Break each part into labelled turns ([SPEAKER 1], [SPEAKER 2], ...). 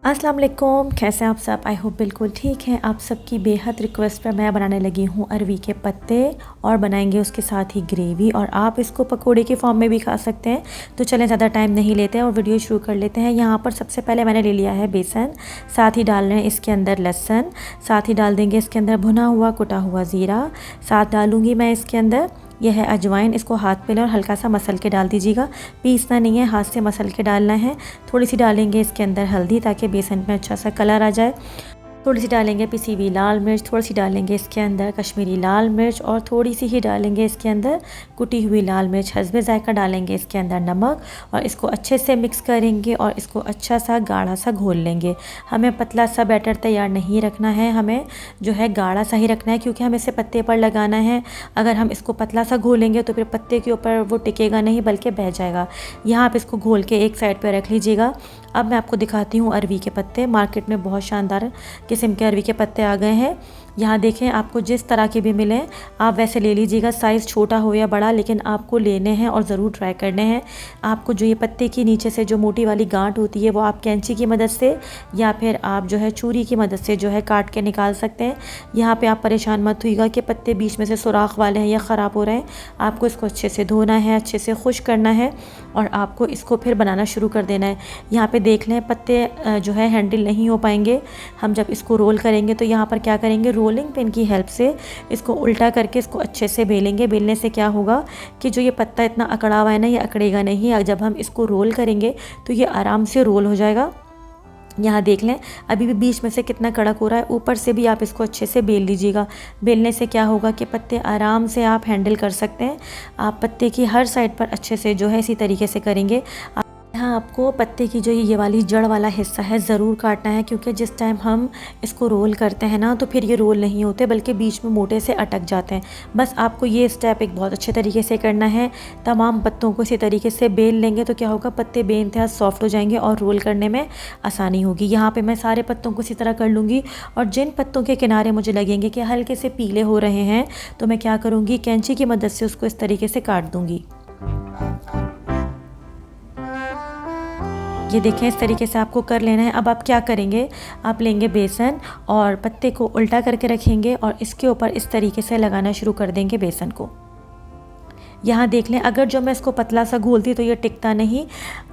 [SPEAKER 1] अस्सलाम वालेकुम, कैसे हैं आप सब। आई होप बिल्कुल ठीक हैं। आप सबकी बेहद रिक्वेस्ट पर मैं बनाने लगी हूँ अरवी के पत्ते और बनाएंगे उसके साथ ही ग्रेवी, और आप इसको पकोड़े के फॉर्म में भी खा सकते हैं। तो चलें ज़्यादा टाइम नहीं लेते हैं और वीडियो शुरू कर लेते हैं। यहाँ पर सबसे पहले मैंने ले लिया है बेसन, साथ ही डाल रहे हैं इसके अंदर लहसुन, साथ ही डाल देंगे इसके अंदर भुना हुआ कुटा हुआ ज़ीरा, साथ डालूँगी मैं इसके अंदर यह है अजवाइन। इसको हाथ पे लें और हल्का सा मसल के डाल दीजिएगा, पीसना नहीं है, हाथ से मसल के डालना है। थोड़ी सी डालेंगे इसके अंदर हल्दी ताकि बेसन में अच्छा सा कलर आ जाए। थोड़ी सी डालेंगे पिसी हुई लाल मिर्च, थोड़ी सी डालेंगे इसके अंदर कश्मीरी लाल मिर्च, और थोड़ी सी ही डालेंगे इसके अंदर कुटी हुई लाल मिर्च। हस्बे ज़ायका डालेंगे इसके अंदर नमक, और इसको अच्छे से मिक्स करेंगे और इसको अच्छा सा गाढ़ा सा घोल लेंगे। हमें पतला सा बैटर तैयार नहीं रखना है, हमें जो है गाढ़ा सा ही रखना है, क्योंकि हमें इसे पत्ते पर लगाना है। अगर हम इसको पतला सा घोलेंगे तो फिर पत्ते के ऊपर वो टिकेगा नहीं बल्कि बह जाएगा। यहाँ आप इसको घोल के एक साइड पर रख लीजिएगा। अब मैं आपको दिखाती हूँ अरवी के पत्ते। मार्केट में बहुत शानदार किस्म के अरवी के पत्ते आ गए हैं। यहाँ देखें, आपको जिस तरह के भी मिले आप वैसे ले लीजिएगा, साइज़ छोटा हो या बड़ा, लेकिन आपको लेने हैं और ज़रूर ट्राई करने हैं। आपको जो ये पत्ते की नीचे से जो मोटी वाली गांठ होती है वो आप कैंची की मदद से या फिर आप जो है छुरी की मदद से जो है काट के निकाल सकते हैं। यहाँ पे आप परेशान मत होइएगा कि पत्ते बीच में से सुराख वाले हैं या ख़राब हो रहे हैं। आपको इसको अच्छे से धोना है, अच्छे से खुश्क करना है, और आपको इसको फिर बनाना शुरू कर देना है। यहाँ पे देख लें, पत्ते जो है हैंडल नहीं हो पाएंगे। हम जब इसको रोल करेंगे तो यहाँ पर क्या करेंगे, रोलिंग पिन की हेल्प से इसको उल्टा करके इसको अच्छे से बेलेंगे। बेलने से क्या होगा कि जो ये पत्ता इतना अकड़ा हुआ है ना, ये अकड़ेगा नहीं। जब हम इसको रोल करेंगे तो ये आराम से रोल हो जाएगा। यहाँ देख लें, अभी भी बीच में से कितना कड़क हो रहा है। ऊपर से भी आप इसको अच्छे से बेल लीजिएगा। बेलने से क्या होगा कि पत्ते आराम से आप हैंडल कर सकते हैं। आप पत्ते की हर साइड पर अच्छे से जो है इसी तरीके से करेंगे। यहाँ आपको पत्ते की जो ये वाली जड़ वाला हिस्सा है ज़रूर काटना है, क्योंकि जिस टाइम हम इसको रोल करते हैं ना तो फिर ये रोल नहीं होते बल्कि बीच में मोटे से अटक जाते हैं। बस आपको ये स्टेप एक बहुत अच्छे तरीके से करना है। तमाम पत्तों को इसी तरीके से बेल लेंगे तो क्या होगा, पत्ते बेइंतहा सॉफ्ट हो जाएंगे और रोल करने में आसानी होगी। यहाँ पर मैं सारे पत्तों को इसी तरह कर लूँगी, और जिन पत्तों के किनारे मुझे लगेंगे कि हल्के से पीले हो रहे हैं तो मैं क्या करूँगी, कैंची की मदद से उसको इस तरीके से काट दूँगी। ये देखें, इस तरीके से आपको कर लेना है। अब आप क्या करेंगे, आप लेंगे बेसन और पत्ते को उल्टा करके रखेंगे और इसके ऊपर इस तरीके से लगाना शुरू कर देंगे बेसन को। यहाँ देख लें, अगर जो मैं इसको पतला सा घोलती तो ये टिकता नहीं,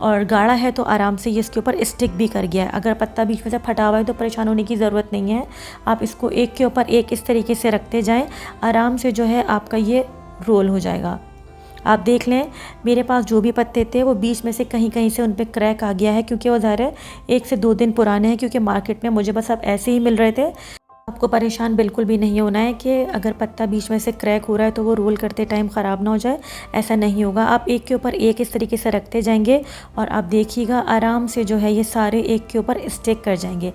[SPEAKER 1] और गाढ़ा है तो आराम से ये इसके ऊपर स्टिक भी कर गया है। अगर पत्ता बीच में से फटा हुआ है तो परेशान होने की ज़रूरत नहीं है। आप इसको एक के ऊपर एक इस तरीके से रखते जाएं, आराम से जो है आपका ये रोल हो जाएगा। आप देख लें, मेरे पास जो भी पत्ते थे वो बीच में से कहीं कहीं से उन पे क्रैक आ गया है, क्योंकि वो ज़ाहिर है 1 से 2 दिन पुराने हैं, क्योंकि मार्केट में मुझे बस अब ऐसे ही मिल रहे थे। आपको परेशान बिल्कुल भी नहीं होना है कि अगर पत्ता बीच में से क्रैक हो रहा है तो वो रोल करते टाइम ख़राब ना हो जाए, ऐसा नहीं होगा। आप एक के ऊपर एक इस तरीके से रखते जाएंगे और आप देखिएगा आराम से जो है ये सारे एक के ऊपर स्टिक कर जाएंगे।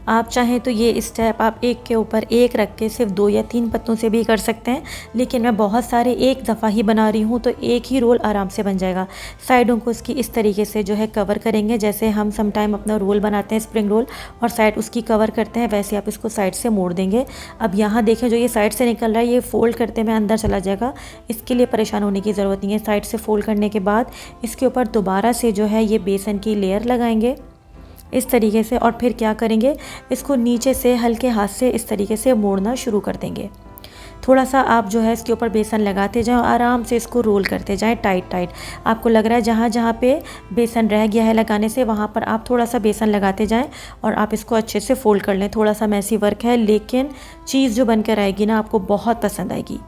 [SPEAKER 1] आप चाहें तो ये स्टेप आप एक के ऊपर एक रख के सिर्फ 2 या 3 पत्तों से भी कर सकते हैं, लेकिन मैं बहुत सारे एक दफ़ा ही बना रही हूँ तो एक ही रोल आराम से बन जाएगा। साइडों को इसकी इस तरीके से जो है कवर करेंगे, जैसे हम सम टाइम अपना रोल बनाते हैं स्प्रिंग रोल और साइड उसकी कवर करते हैं, वैसे आप इसको साइड से मोड़ देंगे। अब यहाँ देखें, जो ये साइड से निकल रहा है ये फ़ोल्ड करते में अंदर चला जाएगा, इसके लिए परेशान होने की ज़रूरत नहीं है। साइड से फ़ोल्ड करने के बाद इसके ऊपर दोबारा से जो है ये बेसन की लेयर लगाएंगे इस तरीके से, और फिर क्या करेंगे, इसको नीचे से हल्के हाथ से इस तरीके से मोड़ना शुरू कर देंगे। थोड़ा सा आप जो है इसके ऊपर बेसन लगाते जाएं और आराम से इसको रोल करते जाएं टाइट टाइट। आपको लग रहा है जहाँ जहाँ पे बेसन रह गया है लगाने से वहाँ पर आप थोड़ा सा बेसन लगाते जाएं और आप इसको अच्छे से फ़ोल्ड कर लें। थोड़ा सा मैसी वर्क है, लेकिन चीज़ जो बन कर आएगी ना आपको बहुत पसंद आएगी।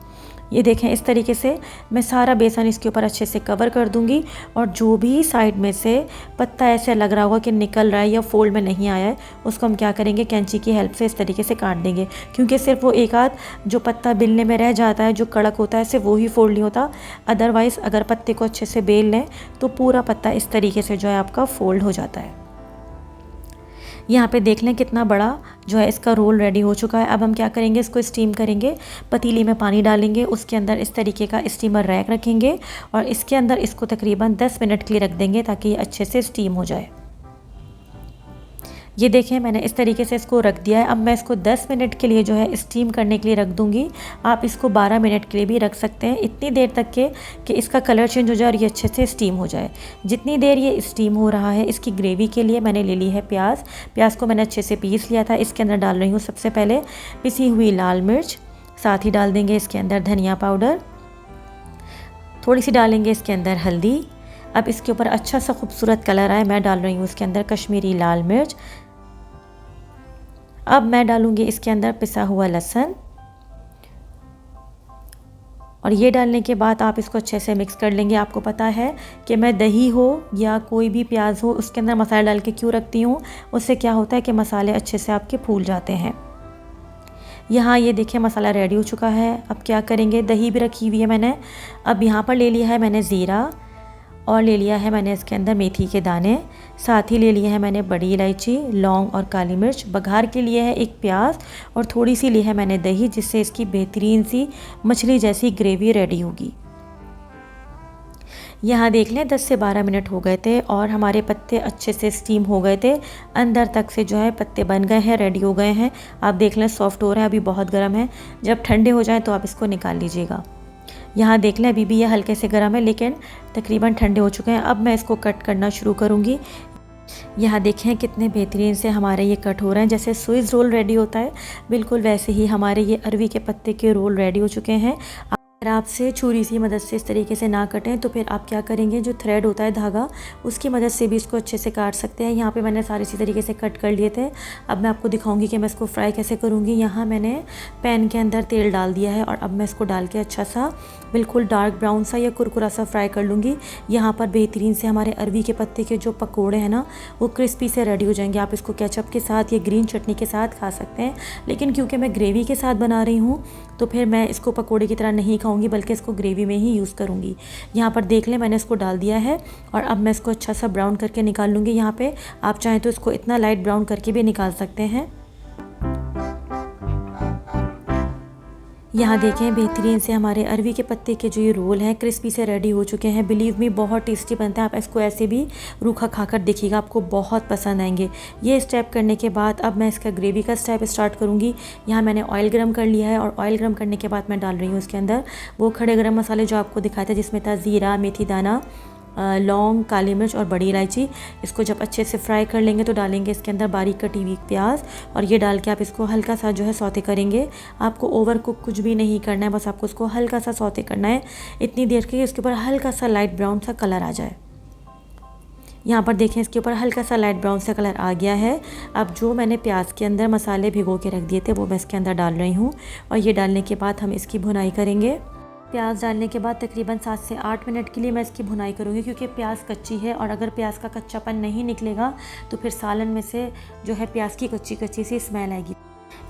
[SPEAKER 1] ये देखें, इस तरीके से मैं सारा बेसन इसके ऊपर अच्छे से कवर कर दूंगी, और जो भी साइड में से पत्ता ऐसे लग रहा होगा कि निकल रहा है या फोल्ड में नहीं आया है, उसको हम क्या करेंगे, कैंची की हेल्प से इस तरीके से काट देंगे। क्योंकि सिर्फ वो एक आध जो पत्ता बेलने में रह जाता है जो कड़क होता है, सिर्फ वो ही फोल्ड नहीं होता। अदरवाइज़ अगर पत्ते को अच्छे से बेल लें तो पूरा पत्ता इस तरीके से जो है आपका फोल्ड हो जाता है। यहाँ पे देख लें कितना बड़ा जो है इसका रोल रेडी हो चुका है। अब हम क्या करेंगे, इसको स्टीम करेंगे। पतीली में पानी डालेंगे, उसके अंदर इस तरीके का स्टीमर रैक रखेंगे और इसके अंदर इसको तकरीबन 10 मिनट के लिए रख देंगे ताकि ये अच्छे से स्टीम हो जाए। ये देखें मैंने इस तरीके से इसको रख दिया है। अब मैं इसको 10 मिनट के लिए जो है स्टीम करने के लिए रख दूँगी। आप इसको 12 मिनट के लिए भी रख सकते हैं, इतनी देर तक के कि इसका कलर चेंज हो जाए और ये अच्छे से स्टीम हो जाए। जितनी देर ये स्टीम हो रहा है, इसकी ग्रेवी के लिए मैंने ले ली है प्याज। प्याज को मैंने अच्छे से पीस लिया था। इसके अंदर डाल रही हूँ सबसे पहले पिसी हुई लाल मिर्च, साथ ही डाल देंगे इसके अंदर धनिया पाउडर, थोड़ी सी डालेंगे इसके अंदर हल्दी। अब इसके ऊपर अच्छा सा खूबसूरत कलर आए, मैं डाल रही हूँ इसके अंदर कश्मीरी लाल मिर्च। अब मैं डालूँगी इसके अंदर पिसा हुआ लहसुन, और ये डालने के बाद आप इसको अच्छे से मिक्स कर लेंगे। आपको पता है कि मैं दही हो या कोई भी प्याज हो उसके अंदर मसाला डाल के क्यों रखती हूँ, उससे क्या होता है कि मसाले अच्छे से आपके फूल जाते हैं। यहाँ ये देखिए मसाला रेडी हो चुका है। अब क्या करेंगे, दही भी रखी हुई है मैंने। अब यहाँ पर ले लिया है मैंने ज़ीरा, और ले लिया है मैंने इसके अंदर मेथी के दाने, साथ ही ले लिया है मैंने बड़ी इलायची, लौंग और काली मिर्च। बघार के लिए है एक प्याज, और थोड़ी सी ली है मैंने दही, जिससे इसकी बेहतरीन सी मछली जैसी ग्रेवी रेडी होगी। यहाँ देख लें 10 से 12 मिनट हो गए थे और हमारे पत्ते अच्छे से स्टीम हो गए थे, अंदर तक से जो है पत्ते बन गए हैं, रेडी हो गए हैं। आप देख लें सॉफ्ट हो रहा है, अभी बहुत गर्म है। जब ठंडे हो जाए तो आप इसको निकाल लीजिएगा। यहाँ देख लें अभी भी ये हल्के से गर्म है, लेकिन तकरीबन ठंडे हो चुके हैं। अब मैं इसको कट करना शुरू करूँगी। यहाँ देखें कितने बेहतरीन से हमारे ये कट हो रहे हैं, जैसे स्विस रोल रेडी होता है, बिल्कुल वैसे ही हमारे ये अरवी के पत्ते के रोल रेडी हो चुके हैं। अगर आपसे छुरी की मदद से इस तरीके से ना कटें तो फिर आप क्या करेंगे, जो थ्रेड होता है धागा, उसकी मदद से भी इसको अच्छे से काट सकते हैं। यहाँ पे मैंने सारे इसी तरीके से कट कर लिए थे। अब मैं आपको दिखाऊंगी कि मैं इसको फ्राई कैसे करूँगी। यहाँ मैंने पैन के अंदर तेल डाल दिया है और अब मैं इसको डाल के अच्छा सा बिल्कुल डार्क ब्राउन सा या कुरकुरा सा फ्राई कर लूँगी। यहाँ पर बेहतरीन से हमारे अरवी के पत्ते के जो पकौड़े हैं ना, वो क्रिस्पी से रेडी हो जाएंगे। आप इसको केचप के साथ या ग्रीन चटनी के साथ खा सकते हैं, लेकिन क्योंकि मैं ग्रेवी के साथ बना रही हूँ तो फिर मैं इसको पकौड़े की तरह नहीं खाऊंगी, बल्कि इसको ग्रेवी में ही यूज़ करूँगी। यहाँ पर देख लें मैंने इसको डाल दिया है और अब मैं इसको अच्छा सा ब्राउन करके निकाल लूँगी। यहाँ पे आप चाहें तो इसको इतना लाइट ब्राउन करके भी निकाल सकते हैं। यहाँ देखें बेहतरीन से हमारे अरवी के पत्ते के जो ये रोल हैं क्रिस्पी से रेडी हो चुके हैं। बिलीव मी बहुत टेस्टी बनता है। आप इसको ऐसे भी रूखा खाकर देखिएगा, आपको बहुत पसंद आएंगे। ये स्टेप करने के बाद अब मैं इसका ग्रेवी का स्टेप स्टार्ट करूँगी। यहाँ मैंने ऑयल गरम कर लिया है और ऑयल गरम करने के बाद मैं डाल रही हूँ इसके अंदर वो खड़े गरम मसाले जो आपको दिखाए थे, जिसमें था ज़ीरा, मेथी दाना, लौंग, काली मिर्च और बड़ी इलायची। इसको जब अच्छे से फ्राई कर लेंगे तो डालेंगे इसके अंदर बारीक कटी हुई प्याज, और ये डाल के आप इसको हल्का सा जो है सौते करेंगे। आपको ओवर कुक कुछ भी नहीं करना है, बस आपको इसको हल्का सा सौते करना है, इतनी देर के इसके ऊपर हल्का सा लाइट ब्राउन सा कलर आ जाए। यहाँ पर देखें इसके ऊपर हल्का सा लाइट ब्राउन सा कलर आ गया है। अब जो मैंने प्याज के अंदर मसाले भिगो के रख दिए थे वो मैं इसके अंदर डाल रही हूँ, और ये डालने के बाद हम इसकी भुनाई करेंगे। प्याज डालने के बाद तकरीबन 7 से 8 मिनट के लिए मैं इसकी भुनाई करूँगी, क्योंकि प्याज कच्ची है और अगर प्याज का कच्चापन नहीं निकलेगा तो फिर सालन में से जो है प्याज की कच्ची कच्ची सी स्मेल आएगी।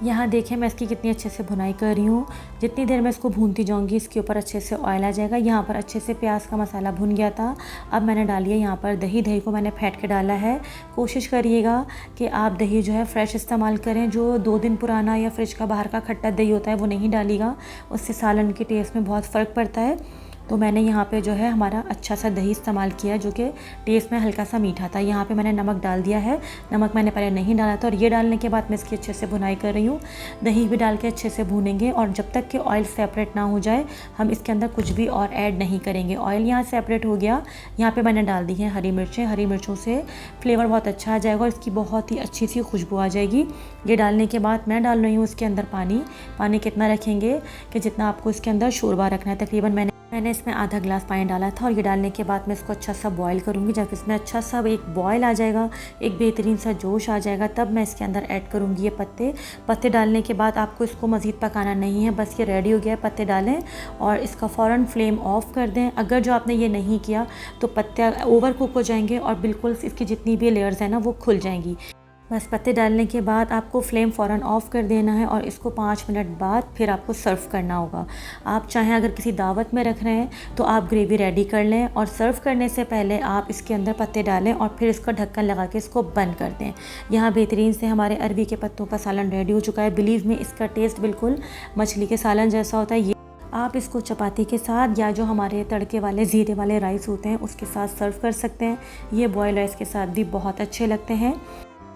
[SPEAKER 1] यहाँ देखें मैं इसकी कितनी अच्छे से भुनाई कर रही हूँ। जितनी देर मैं इसको भूनती जाऊँगी इसके ऊपर अच्छे से ऑयल आ जाएगा। यहाँ पर अच्छे से प्याज का मसाला भुन गया था। अब मैंने डाली है यहाँ पर दही। दही को मैंने फेंट के डाला है। कोशिश करिएगा कि आप दही जो है फ्रेश इस्तेमाल करें। जो 2 दिन पुराना या फ्रिज का बाहर का खट्टा दही होता है वो नहीं डालिएगा, उससे सालन के टेस्ट में बहुत फ़र्क पड़ता है। तो मैंने यहाँ पे जो है हमारा अच्छा सा दही इस्तेमाल किया, जो कि टेस्ट में हल्का सा मीठा था। यहाँ पे मैंने नमक डाल दिया है। नमक मैंने पहले नहीं डाला था, और ये डालने के बाद मैं इसकी अच्छे से भुनाई कर रही हूँ। दही भी डाल के अच्छे से भूनेंगे, और जब तक कि ऑयल सेपरेट ना हो जाए हम इसके अंदर कुछ भी और ऐड नहीं करेंगे। ऑयल यहाँ सेपरेट हो गया। यहाँ पर मैंने डाल दी है हरी मिर्चें। हरी मिर्चों से फ्लेवर बहुत अच्छा आ जाएगा और इसकी बहुत ही अच्छी सी खुशबू आ जाएगी। ये डालने के बाद मैं डाल रही हूँ इसके अंदर पानी। पानी कितना रखेंगे कि जितना आपको इसके अंदर शोरबा रखना है। तकरीबन मैंने इसमें आधा ग्लास पानी डाला था, और ये डालने के बाद मैं इसको अच्छा सा बॉईल करूँगी। जब इसमें अच्छा सा एक बॉईल आ जाएगा, एक बेहतरीन सा जोश आ जाएगा, तब मैं इसके अंदर ऐड करूँगी ये पत्ते डालने के बाद आपको इसको मज़ीद पकाना नहीं है, बस ये रेडी हो गया है। पत्ते डालें और इसका फ़ौरन फ्लेम ऑफ़ कर दें। अगर जो आपने ये नहीं किया तो पत्ते ओवर कुक हो जाएंगे और बिल्कुल इसकी जितनी भी लेयर्स हैं ना वो खुल जाएंगी। बस पत्ते डालने के बाद आपको फ्लेम फ़ौरन ऑफ़ कर देना है, और इसको 5 मिनट बाद फिर आपको सर्व करना होगा। आप चाहें अगर किसी दावत में रख रहे हैं तो आप ग्रेवी रेडी कर लें, और सर्व करने से पहले आप इसके अंदर पत्ते डालें और फिर इसका ढक्कन लगा के इसको बंद कर दें। यहाँ बेहतरीन से हमारे अरवी के पत्तों का सालन रेडी हो चुका है। बिलीव में इसका टेस्ट बिल्कुल मछली के सालन जैसा होता है। ये आप इसको चपाती के साथ या जो हमारे तड़के वाले ज़ीरे वाले राइस होते हैं उसके साथ सर्व कर सकते हैं। ये बॉयल राइस के साथ भी बहुत अच्छे लगते हैं।